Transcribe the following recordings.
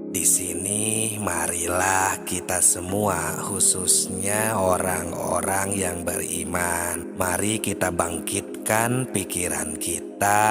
Di sini marilah kita semua, khususnya orang-orang yang beriman, mari kita bangkitkan pikiran kita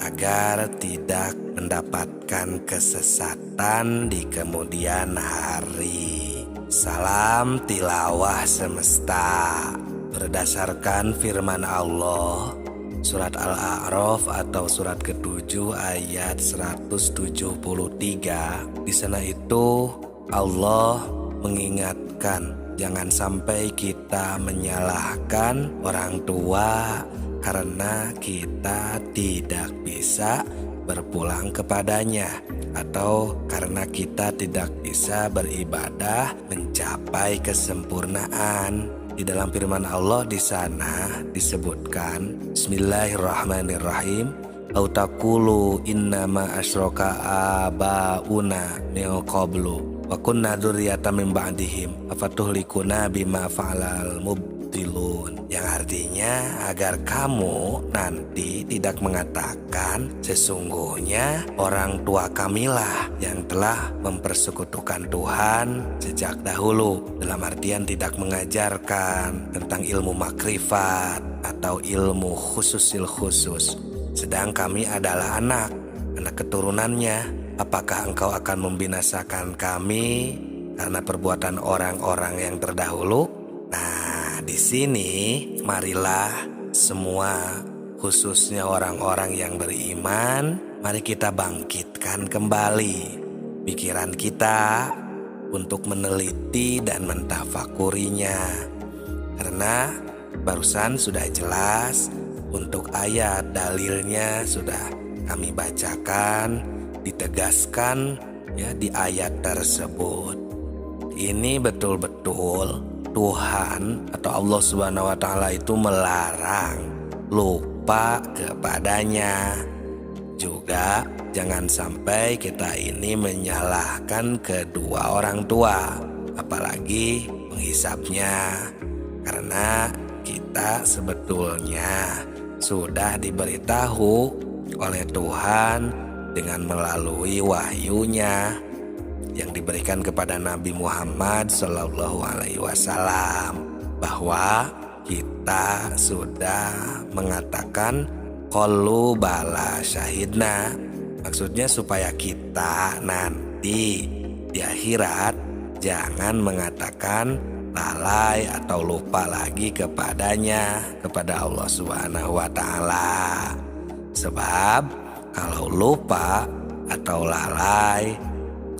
agar tidak mendapatkan kesesatan di kemudian hari. Salam tilawah semesta. Berdasarkan firman Allah Surat Al-A'raf atau surat ke-7 ayat 173. Di sana itu Allah mengingatkan jangan sampai kita menyalahkan orang tua karena kita tidak bisa berpulang kepadanya, atau karena kita tidak bisa beribadah mencapai kesempurnaan. Di dalam firman Allah di sana disebutkan Bismillahirrahmanirrahim, au taqulu innama asyraka abauna min qablu wa kunna dzurriyyatan min ba'dihim afatuhlikuna bima fa'alal mubtilun, yang artinya agar kamu nanti tidak mengatakan sesungguhnya orang tua kamilah yang telah mempersekutukan Tuhan sejak dahulu, dalam artian tidak mengajarkan tentang ilmu makrifat atau ilmu khususil khusus, sedang kami adalah anak keturunannya. Apakah engkau akan membinasakan kami karena perbuatan orang-orang yang terdahulu? Nah, di sini marilah semua, khususnya orang-orang yang beriman, mari kita bangkitkan kembali pikiran kita untuk meneliti dan mentafakurinya. Karena barusan sudah jelas untuk ayat dalilnya sudah kami bacakan, ditegaskan ya di ayat tersebut. Ini betul-betul Tuhan atau Allah Subhanahu wa Ta'ala itu melarang lupa kepadanya. Juga jangan sampai kita ini menyalahkan kedua orang tua, apalagi menghisapnya, karena kita sebetulnya sudah diberitahu oleh Tuhan dengan melalui wahyunya yang diberikan kepada Nabi Muhammad SAW, bahwa kita sudah mengatakan qalu bala syahidna, maksudnya supaya kita nanti di akhirat jangan mengatakan lalai atau lupa lagi kepadanya, kepada Allah Subhanahu wa Ta'ala. Sebab kalau lupa atau lalai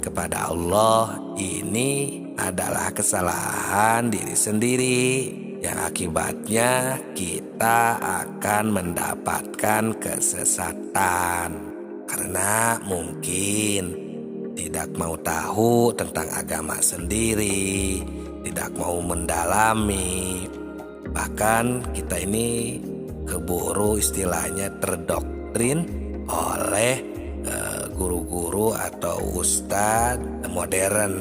kepada Allah ini adalah kesalahan diri sendiri, yang akibatnya kita akan mendapatkan kesesatan karena mungkin tidak mau tahu tentang agama sendiri, tidak mau mendalami, bahkan kita ini keburu istilahnya terdoktrin oleh guru-guru atau ustadz modern.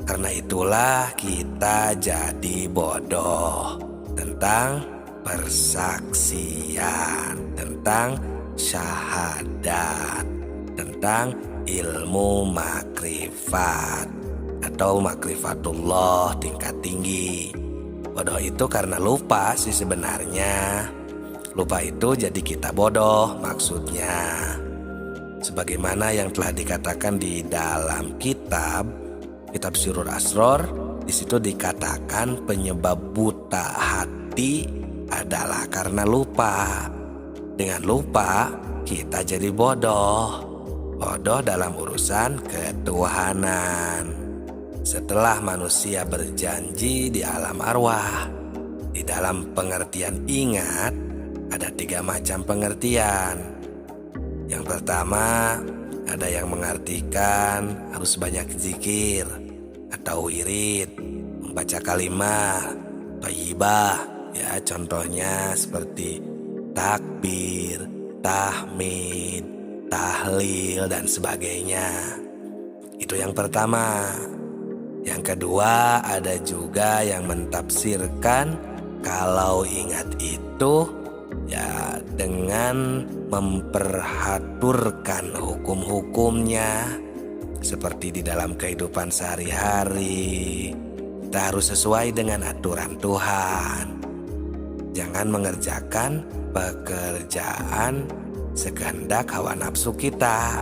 Karena itulah kita jadi bodoh tentang persaksian, tentang syahadat, tentang ilmu makrifat atau makrifatullah tingkat tinggi. Bodoh itu karena lupa sih sebenarnya. Lupa itu jadi kita bodoh maksudnya. Sebagaimana yang telah dikatakan di dalam kitab Sirrul Asror, di situ dikatakan penyebab buta hati adalah karena lupa. Dengan lupa kita jadi bodoh. Bodoh dalam urusan ketuhanan. Setelah manusia berjanji di alam arwah, di dalam pengertian ingat ada 3 macam pengertian. Yang pertama, ada yang mengartikan harus banyak zikir atau wirid, membaca kalimat thayyibah, ya contohnya seperti takbir, tahmid, tahlil dan sebagainya. Itu yang pertama. Yang kedua, ada juga yang mentafsirkan kalau ingat itu ya dengan memperhaturkan hukum-hukumnya, seperti di dalam kehidupan sehari-hari. Kita harus sesuai dengan aturan Tuhan. Jangan mengerjakan pekerjaan sekehendak hawa nafsu kita.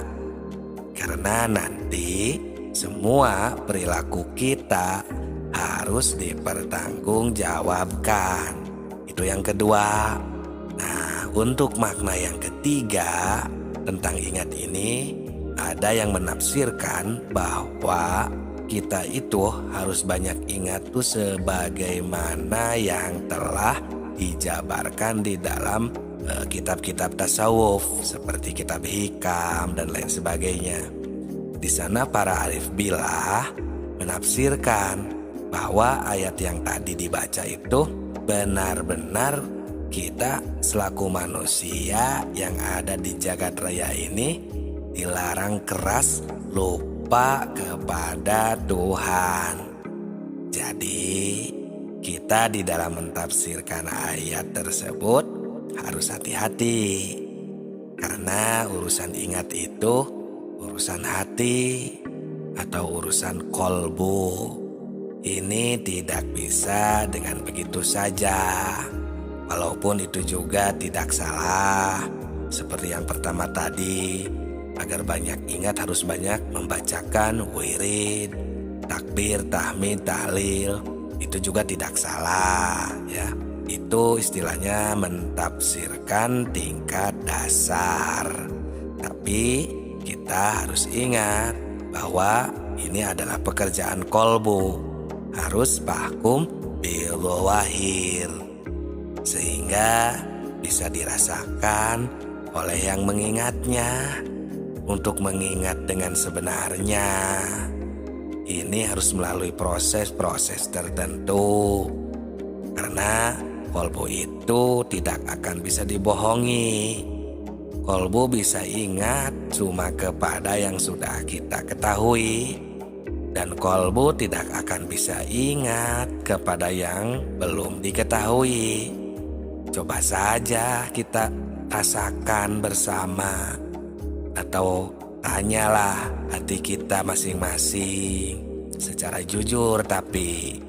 Karena nanti semua perilaku kita harus dipertanggungjawabkan. Itu yang kedua. Nah, untuk makna yang ketiga tentang ingat ini, ada yang menafsirkan bahwa kita itu harus banyak ingat tuh sebagaimana yang telah dijabarkan di dalam kitab-kitab tasawuf seperti kitab hikam dan lain sebagainya. Di sana para arif billah menafsirkan bahwa ayat yang tadi dibaca itu benar-benar kita selaku manusia yang ada di jagat raya ini dilarang keras lupa kepada Tuhan. Jadi kita di dalam mentafsirkan ayat tersebut harus hati-hati. Karena urusan ingat itu urusan hati atau urusan kolbu. Ini tidak bisa dengan begitu saja. Walaupun itu juga tidak salah. Seperti yang pertama tadi, agar banyak ingat harus banyak membacakan wirid, takbir, tahmid, tahlil. Itu juga tidak salah ya. Itu istilahnya mentafsirkan tingkat dasar. Tapi kita harus ingat bahwa ini adalah pekerjaan kolbu. Harus pahkum bil wahir, sehingga bisa dirasakan oleh yang mengingatnya. Untuk mengingat dengan sebenarnya, ini harus melalui proses-proses tertentu. Karena kolbu itu tidak akan bisa dibohongi. Kolbu bisa ingat cuma kepada yang sudah kita ketahui. Dan kolbu tidak akan bisa ingat kepada yang belum diketahui. Coba saja kita rasakan bersama. Atau tanyalah hati kita masing-masing secara jujur, tapi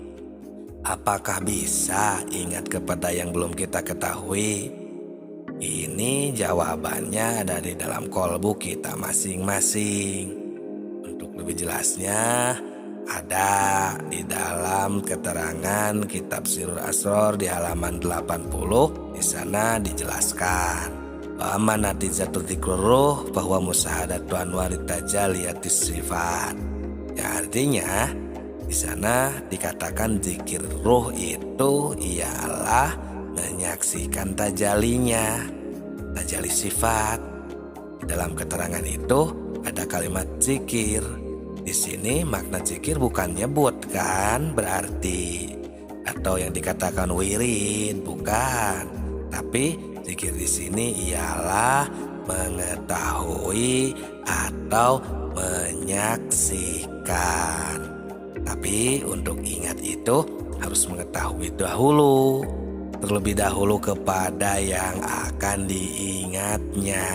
apakah bisa ingat kepada yang belum kita ketahui? Ini jawabannya ada di dalam kolbu kita masing-masing. Untuk lebih jelasnya ada di dalam keterangan kitab Sirrul Asror di halaman 80. Di sana dijelaskan bahwa natijatul dzikrur ruh bahwa musahadatu anwarit tajalliyatis sifat. Yang artinya di sana dikatakan zikir ruh itu ialah menyaksikan tajalinya, tajali sifat. Di dalam keterangan itu ada kalimat zikir. Di sini makna zikir bukan nyebut kan berarti, atau yang dikatakan wirid bukan. Tapi zikir di sini ialah mengetahui atau menyaksikan. Tapi untuk ingat itu harus mengetahui dahulu, terlebih dahulu kepada yang akan diingatnya.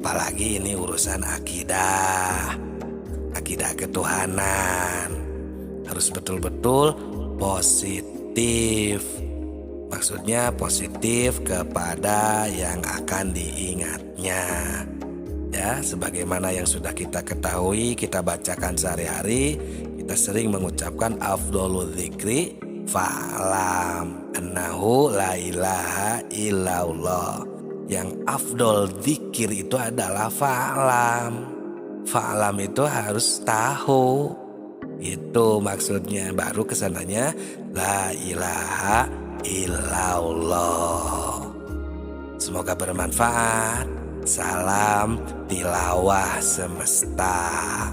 Apalagi ini urusan akidah ketuhanan. Harus betul-betul positif. Maksudnya positif kepada yang akan diingatnya. Ya, sebagaimana yang sudah kita ketahui, kita bacakan sehari-hari, kita sering mengucapkan afdholul dzikri fa'lam annahu la ilaha illallah. Yang afdol dzikir itu adalah fa'lam. Fa'lam itu harus tahu. Itu maksudnya, baru kesananya la ilaha illallah. Semoga bermanfaat. Salam tilawah semesta.